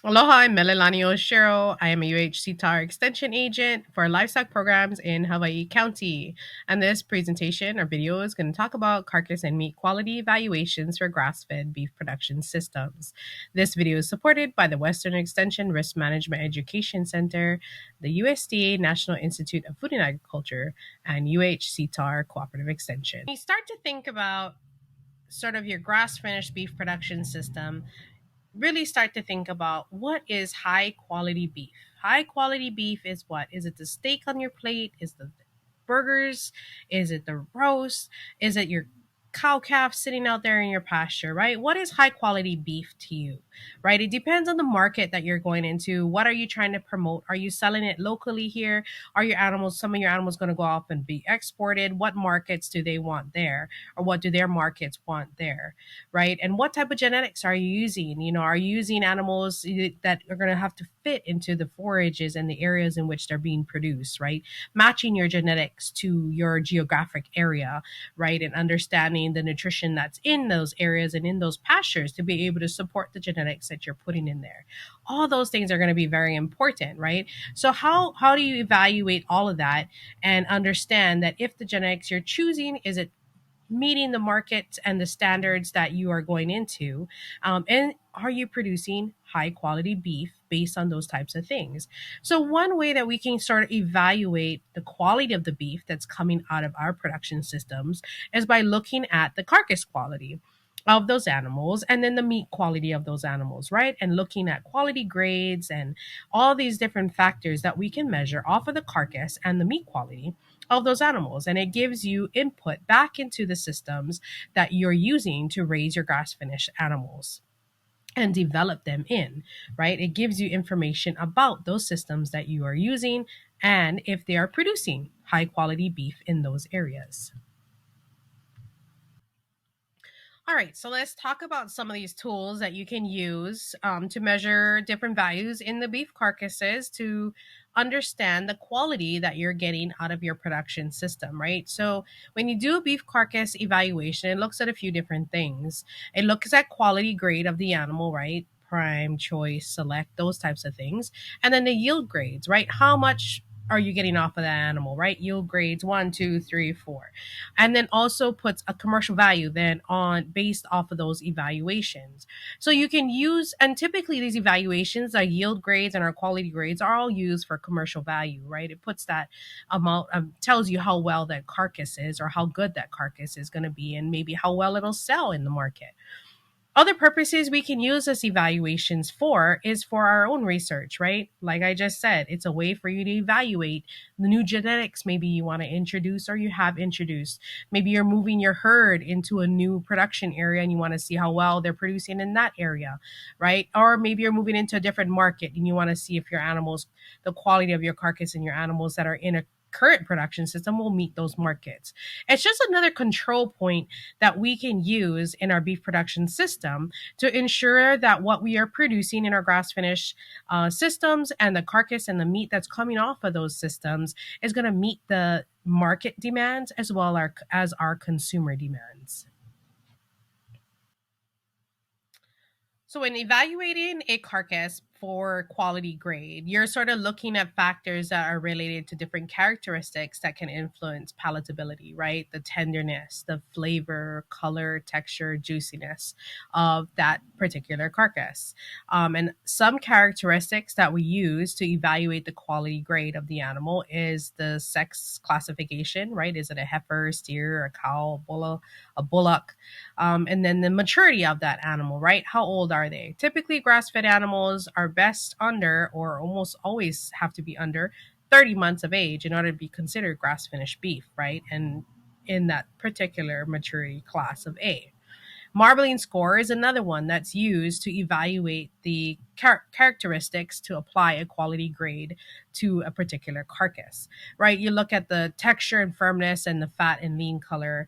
Aloha, I'm Melelani Oshiro. I am a UHCTAR Extension Agent for Livestock Programs in Hawaii County. And this presentation or video is going to talk about carcass and meat quality evaluations for grass-fed beef production systems. This video is supported by the Western Extension Risk Management Education Center, the USDA National Institute of Food and Agriculture, and UHCTAR Cooperative Extension. When you start to think about sort of your grass-finished beef production system, really start to think about what is high quality beef. High quality beef is what? Is it the steak on your plate? Is the burgers? Is it the roast? Is it your cow calf sitting out there in your pasture, right? What is high quality beef to you, right? It depends on the market that you're going into. What are you trying to promote? Are you selling it locally here? Are your animals, some of your animals going to go off and be exported? What markets do they want there? Or what do their markets want there, right? And what type of genetics are you using? Are you using animals that are going to have to fit into the forages and the areas in which they're being produced, right? Matching your genetics to your geographic area, right? And understanding the nutrition that's in those areas and in those pastures to be able to support the genetics that you're putting in there. All those things are going to be very important, right? So how do you evaluate all of that and understand that if the genetics you're choosing, is it meeting the market and the standards that you are going into, and are you producing high quality beef based on those types of things? So one way that we can sort of evaluate the quality of the beef that's coming out of our production systems is by looking at the carcass quality of those animals and then the meat quality of those animals, right? And looking at quality grades and all these different factors that we can measure off of the carcass and the meat quality of those animals. And it gives you input back into the systems that you're using to raise your grass finished animals and develop them in, right? It gives you information about those systems that you are using and if they are producing high quality beef in those areas. All right, so let's talk about some of these tools that you can use to measure different values in the beef carcasses to understand the quality that you're getting out of your production system, right? So when you do a beef carcass evaluation, it looks at a few different things. It looks at quality grade of the animal, right? Prime, choice, select, those types of things. And then the yield grades, right? How much are you getting off of that animal, right? Yield grades 1, 2, 3, 4, and then also puts a commercial value then on based off of those evaluations. So you can use, and typically these evaluations, our yield grades and our quality grades are all used for commercial value, right? It puts that amount, tells you how well that carcass is or how good that carcass is going to be and maybe how well it'll sell in the market. Other purposes we can use this evaluations for is for our own research, right? Like I just said, it's a way for you to evaluate the new genetics maybe you want to introduce or you have introduced. Maybe you're moving your herd into a new production area and you want to see how well they're producing in that area, right? Or maybe you're moving into a different market and you want to see if your animals, the quality of your carcass and your animals that are in a current production system will meet those markets. It's just another control point that we can use in our beef production system to ensure that what we are producing in our grass finished systems and the carcass and the meat that's coming off of those systems is going to meet the market demands as well as our consumer demands. So, when evaluating a carcass for quality grade, you're sort of looking at factors that are related to different characteristics that can influence palatability, right? The tenderness, the flavor, color, texture, juiciness of that particular carcass. And some characteristics that we use to evaluate the quality grade of the animal is the sex classification, right? Is it a heifer, steer, a cow, a bullock? And then the maturity of that animal, right? How old are they? Typically, grass fed animals are best under, or almost always have to be under, 30 months of age in order to be considered grass finished beef, right? And in that particular maturity class of A. Marbling score is another one that's used to evaluate the characteristics to apply a quality grade to a particular carcass, right? You look at the texture and firmness and the fat and lean color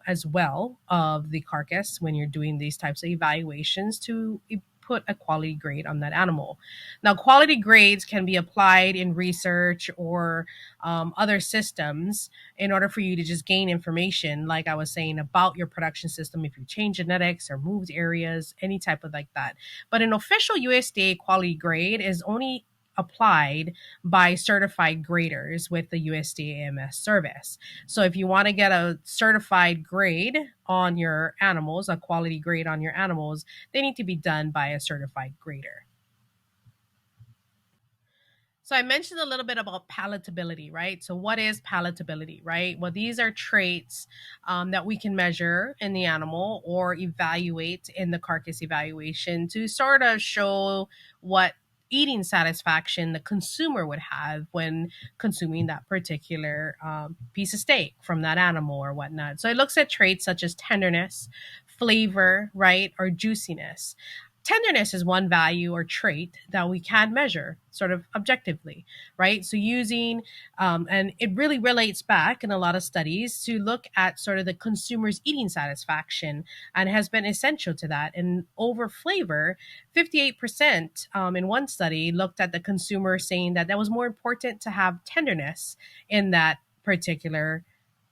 as well of the carcass when you're doing these types of evaluations to put a quality grade on that animal. Now, quality grades can be applied in research or other systems in order for you to just gain information, like I was saying, about your production system, if you change genetics or moved areas, any type of like that. But an official USDA quality grade is only applied by certified graders with the USDA AMS service. So if you want to get a certified grade on your animals, a quality grade on your animals, they need to be done by a certified grader. So I mentioned a little bit about palatability, right? So what is palatability, right? Well, these are traits that we can measure in the animal or evaluate in the carcass evaluation to sort of show what eating satisfaction the consumer would have when consuming that particular piece of steak from that animal or whatnot. So it looks at traits such as tenderness, flavor, right, or juiciness. Tenderness is one value or trait that we can measure sort of objectively, right? So using, and it really relates back in a lot of studies to look at sort of the consumer's eating satisfaction and has been essential to that. And over flavor, 58% in one study looked at the consumer saying that was more important to have tenderness in that particular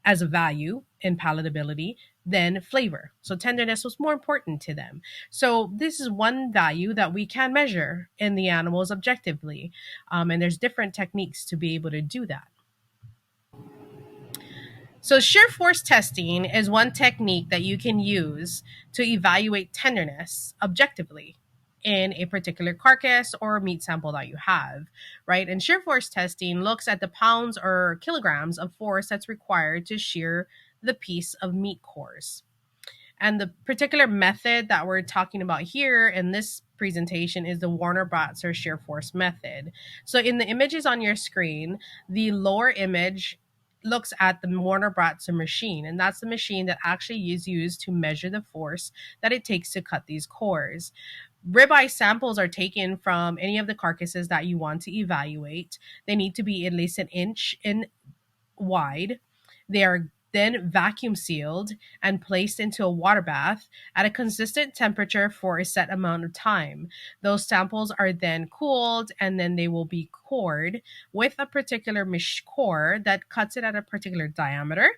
as a value in palatability than flavor. So tenderness was more important to them. So this is one value that we can measure in the animals objectively. And there's different techniques to be able to do that. So shear force testing is one technique that you can use to evaluate tenderness objectively in a particular carcass or meat sample that you have, right? And shear force testing looks at the pounds or kilograms of force that's required to shear the piece of meat cores. And the particular method that we're talking about here in this presentation is the Warner-Botzer shear force method. So in the images on your screen, the lower image looks at the Warner-Botzer machine, and that's the machine that actually is used to measure the force that it takes to cut these cores. Ribeye samples are taken from any of the carcasses that you want to evaluate. They need to be at least an inch in wide. They are then vacuum sealed and placed into a water bath at a consistent temperature for a set amount of time. Those samples are then cooled and then they will be cored with a particular core that cuts it at a particular diameter.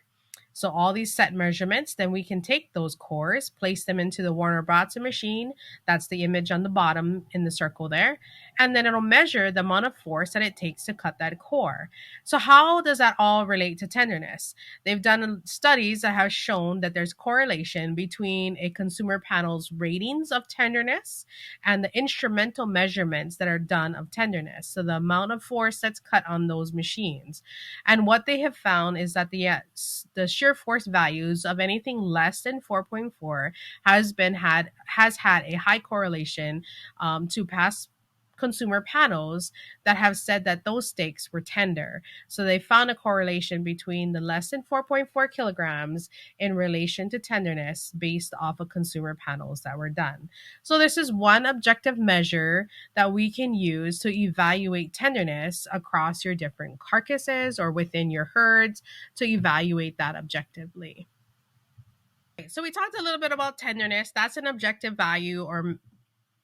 So all these set measurements, then we can take those cores, place them into the Warner-Botzer machine. That's the image on the bottom in the circle there. And then it'll measure the amount of force that it takes to cut that core. So how does that all relate to tenderness? They've done studies that have shown that there's correlation between a consumer panel's ratings of tenderness and the instrumental measurements that are done of tenderness. So the amount of force that's cut on those machines. And what they have found is that the shear force values of anything less than 4.4 has had a high correlation to past consumer panels that have said that those steaks were tender. So they found a correlation between the less than 4.4 kilograms in relation to tenderness based off of consumer panels that were done. So this is one objective measure that we can use to evaluate tenderness across your different carcasses or within your herds to evaluate that objectively. So we talked a little bit about tenderness. That's an objective value or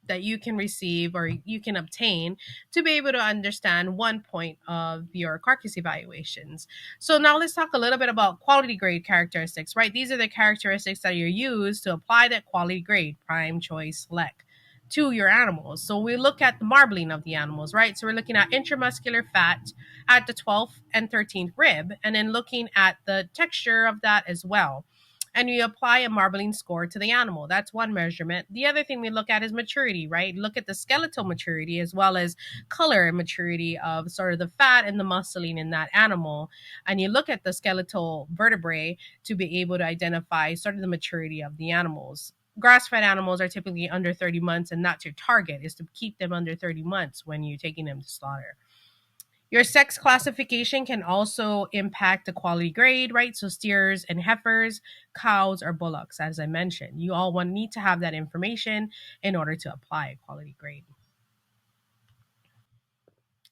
that you can receive or you can obtain to be able to understand one point of your carcass evaluations. So now let's talk a little bit about quality grade characteristics, right? These are the characteristics that are used to apply that quality grade, prime, choice, select, to your animals. So we look at the marbling of the animals, right? So we're looking at intramuscular fat at the 12th and 13th rib, and then looking at the texture of that as well. And you apply a marbling score to the animal. That's one measurement. The other thing we look at is maturity, right? Look at the skeletal maturity as well as color and maturity of sort of the fat and the muscling in that animal. And you look at the skeletal vertebrae to be able to identify sort of the maturity of the animals. Grass-fed animals are typically under 30 months, and that's your target, is to keep them under 30 months when you're taking them to slaughter. Your sex classification can also impact the quality grade, right? So steers and heifers, cows or bullocks, as I mentioned. You all need to have that information in order to apply a quality grade.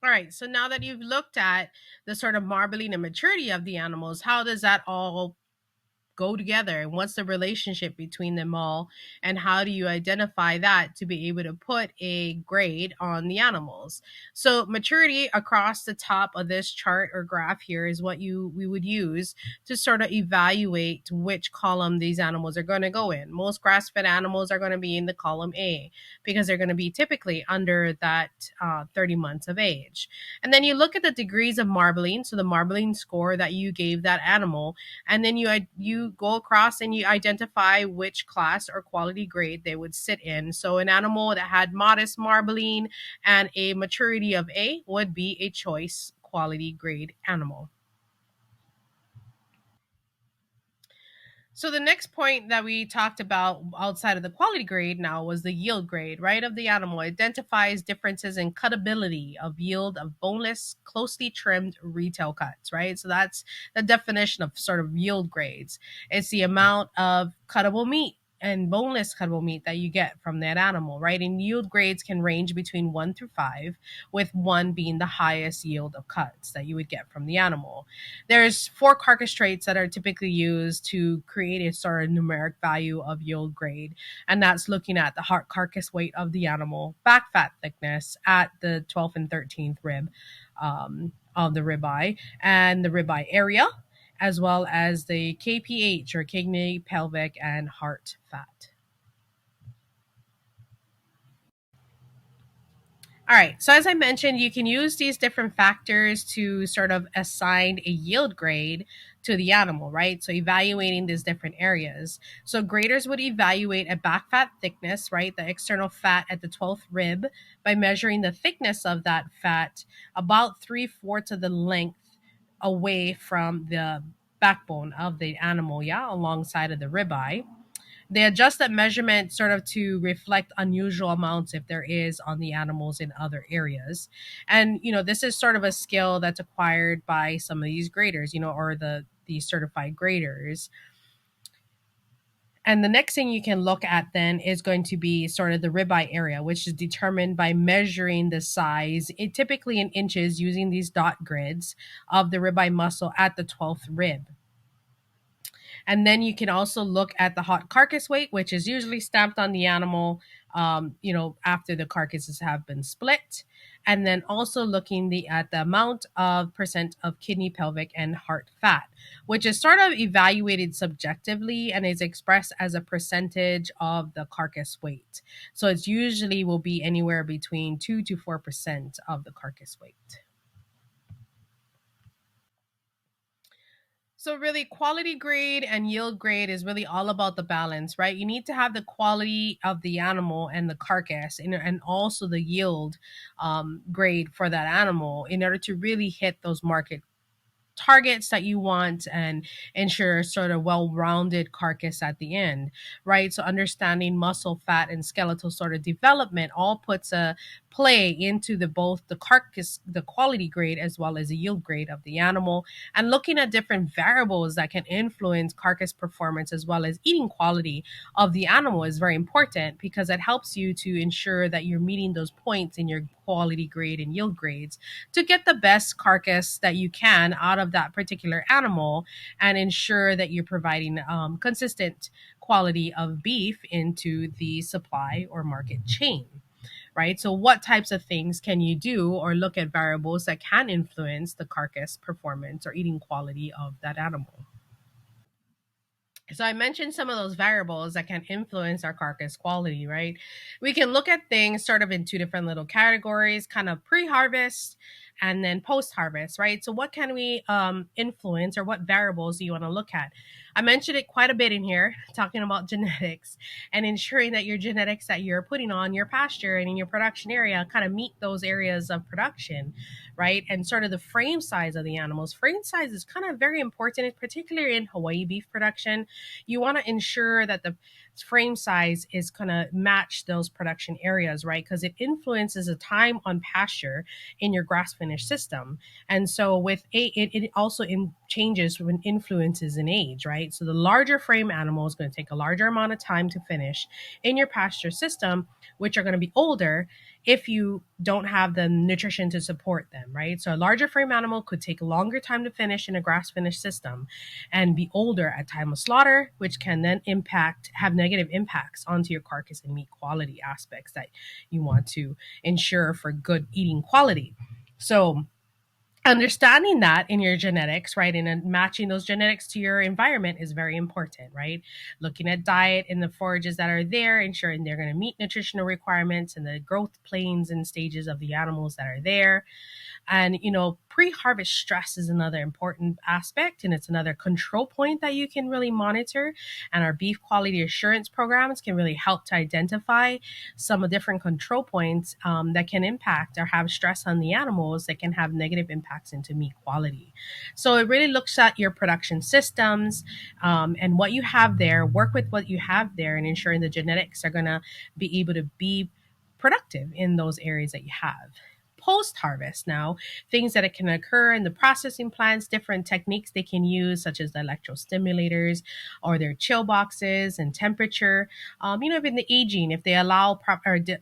All right, so now that you've looked at the sort of marbling and maturity of the animals, how does that all go together, and what's the relationship between them all, and how do you identify that to be able to put a grade on the animals. So maturity across the top of this chart or graph here is what we would use to sort of evaluate which column these animals are going to go in. Most grass-fed animals are going to be in the column A because they're going to be typically under that 30 months of age. And then you look at the degrees of marbling, so the marbling score that you gave that animal, and then you go across and you identify which class or quality grade they would sit in. So an animal that had modest marbling and a maturity of A would be a choice quality grade animal. So the next point that we talked about outside of the quality grade now was the yield grade, right, of the animal. It identifies differences in cutability of yield of boneless, closely trimmed retail cuts, right? So that's the definition of sort of yield grades. It's the amount of cuttable meat and boneless cuttable meat that you get from that animal, right? And yield grades can range between 1 through 5, with 1 being the highest yield of cuts that you would get from the animal. There's 4 carcass traits that are typically used to create a sort of numeric value of yield grade, and that's looking at the heart carcass weight of the animal, back fat thickness at the 12th and 13th rib of the ribeye, and the ribeye area, as well as the KPH, or kidney, pelvic, and heart fat. All right. So as I mentioned, you can use these different factors to sort of assign a yield grade to the animal, right? So evaluating these different areas. So graders would evaluate a back fat thickness, right? The external fat at the 12th rib, by measuring the thickness of that fat about 3/4 of the length away from the backbone of the animal, yeah, alongside of the ribeye. They adjust that measurement sort of to reflect unusual amounts if there is on the animals in other areas. And this is sort of a skill that's acquired by some of these graders, or these certified graders. And the next thing you can look at then is going to be sort of the ribeye area, which is determined by measuring the size, typically in inches, using these dot grids of the ribeye muscle at the 12th rib. And then you can also look at the hot carcass weight, which is usually stamped on the animal, after the carcasses have been split. And then also looking at the amount of percent of kidney, pelvic, and heart fat, which is sort of evaluated subjectively and is expressed as a percentage of the carcass weight. So it's usually will be anywhere between 2 to 4% of the carcass weight. So really, quality grade and yield grade is really all about the balance, right? You need to have the quality of the animal and the carcass, and also the yield grade for that animal in order to really hit those market targets that you want and ensure sort of well-rounded carcass at the end, right? So understanding muscle, fat, and skeletal sort of development all puts a play into both the carcass, the quality grade, as well as the yield grade of the animal. And looking at different variables that can influence carcass performance as well as eating quality of the animal is very important, because it helps you to ensure that you're meeting those points in your quality grade and yield grades to get the best carcass that you can out of that particular animal, and ensure that you're providing consistent quality of beef into the supply or market chain, right? So what types of things can you do or look at variables that can influence the carcass performance or eating quality of that animal? So I mentioned some of those variables that can influence our carcass quality, right? We can look at things sort of in 2 different little categories, kind of pre-harvest and then post-harvest, right? So what can we influence, or what variables do you want to look at? I mentioned it quite a bit in here, talking about genetics and ensuring that your genetics that you're putting on your pasture and in your production area kind of meet those areas of production, right? And sort of the frame size of the animals. Frame size is kind of very important, particularly in Hawaii beef production. You want to ensure that the frame size is going to match those production areas, right? Because it influences the time on pasture in your grass finish system. And so with it also changes when influences in age, right? So the larger frame animal is going to take a larger amount of time to finish in your pasture system, which are going to be older. if you don't have the nutrition to support them, right? So a larger frame animal could take a longer time to finish in a grass finished system and be older at time of slaughter, which can then have negative impacts onto your carcass and meat quality aspects that you want to ensure for good eating quality. So understanding that in your genetics, right, and matching those genetics to your environment is very important, right? Looking at diet and the forages that are there, ensuring they're going to meet nutritional requirements and the growth planes and stages of the animals that are there. And, pre-harvest stress is another important aspect, and it's another control point that you can really monitor. And our beef quality assurance programs can really help to identify some of different control points that can impact or have stress on the animals that can have negative impacts into meat quality. So it really looks at your production systems and what you have there, work with what you have there, and ensuring the genetics are going to be able to be productive in those areas that you have. Post harvest now, things that it can occur in the processing plants, different techniques they can use, such as the electrostimulators or their chill boxes and temperature. Even the aging, if they allow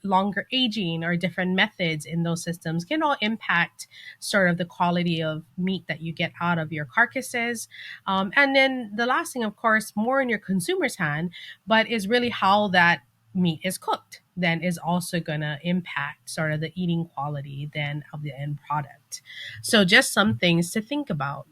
longer aging or different methods in those systems, can all impact sort of the quality of meat that you get out of your carcasses. And then the last thing, of course, more in your consumer's hand, but is really how that meat is cooked, then is also going to impact sort of the eating quality then of the end product. So just some things to think about.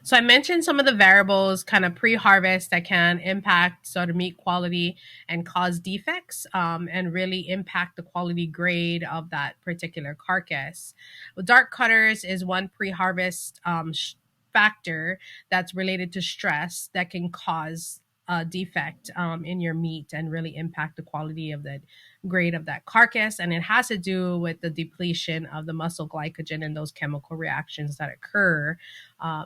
So I mentioned some of the variables kind of pre-harvest that can impact sort of meat quality and cause defects and really impact the quality grade of that particular carcass. Well, dark cutters is one pre-harvest factor that's related to stress that can cause a defect in your meat and really impact the quality of the grade of that carcass. And it has to do with the depletion of the muscle glycogen and those chemical reactions that occur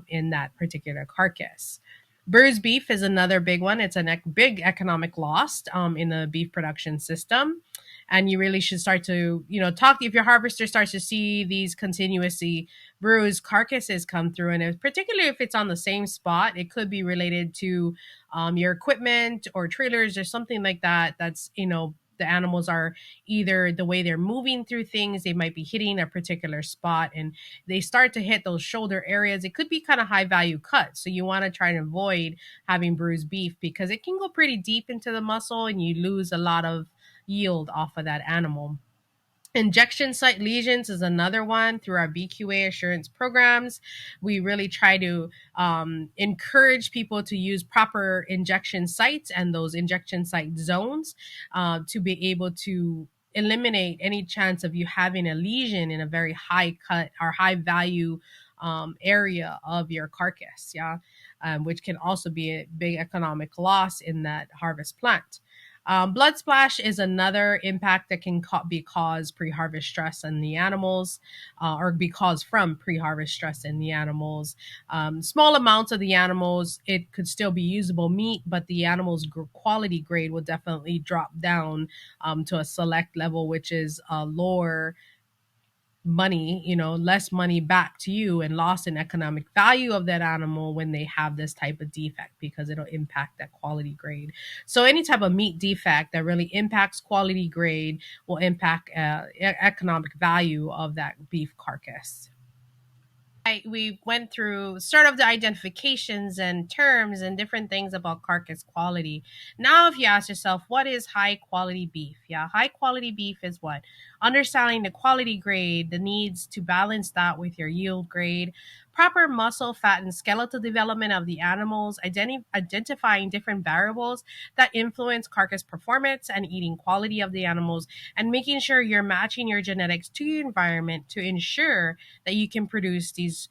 in that particular carcass. Bruised beef is another big one. It's a big economic loss in the beef production system. And you really should start to, talk if your harvester starts to see these continuously bruised carcasses come through. And particularly if it's on the same spot, it could be related to your equipment or trailers or something like that. That's, the animals are either the way they're moving through things, they might be hitting a particular spot and they start to hit those shoulder areas. It could be kind of high value cuts. So you want to try to avoid having bruised beef because it can go pretty deep into the muscle and you lose a lot of yield off of that animal. Injection site lesions is another one. Through our BQA assurance programs, we really try to encourage people to use proper injection sites and those injection site zones to be able to eliminate any chance of you having a lesion in a very high cut or high value area of your carcass, which can also be a big economic loss in that harvest plant. Blood splash is another impact that can be caused pre-harvest stress in the animals or be caused from pre-harvest stress in the animals. Small amounts of the animals, it could still be usable meat, but the animal's quality grade will definitely drop down to a select level, which is a lower money, less money back to you and loss in economic value of that animal when they have this type of defect because it'll impact that quality grade. So any type of meat defect that really impacts quality grade will impact economic value of that beef carcass. We went through sort of the identifications and terms and different things about carcass quality. Now, if you ask yourself, what is high quality beef? Yeah, high quality beef is what? Understanding the quality grade, the needs to balance that with your yield grade, proper muscle, fat, and skeletal development of the animals, identifying different variables that influence carcass performance and eating quality of the animals, and making sure you're matching your genetics to your environment to ensure that you can produce these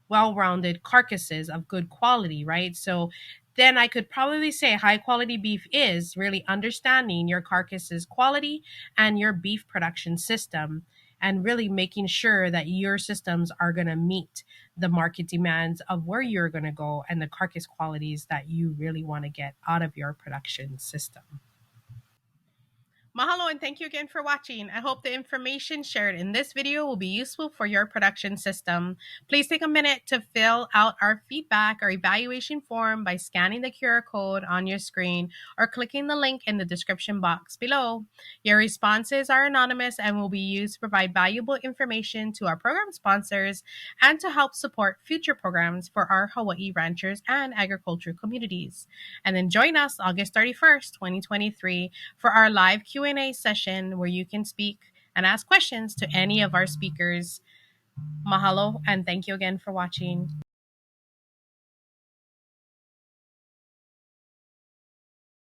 well-rounded carcasses of good quality, right? So then I could probably say high quality beef is really understanding your carcass's quality and your beef production system and really making sure that your systems are going to meet the market demands of where you're going to go and the carcass qualities that you really want to get out of your production system. Mahalo and thank you again for watching. I hope the information shared in this video will be useful for your production system. Please take a minute to fill out our feedback or evaluation form by scanning the QR code on your screen or clicking the link in the description box below. Your responses are anonymous and will be used to provide valuable information to our program sponsors and to help support future programs for our Hawaii ranchers and agriculture communities. And then join us August 31st, 2023 for our live Q&A session where you can speak and ask questions to any of our speakers. Mahalo and thank you again for watching.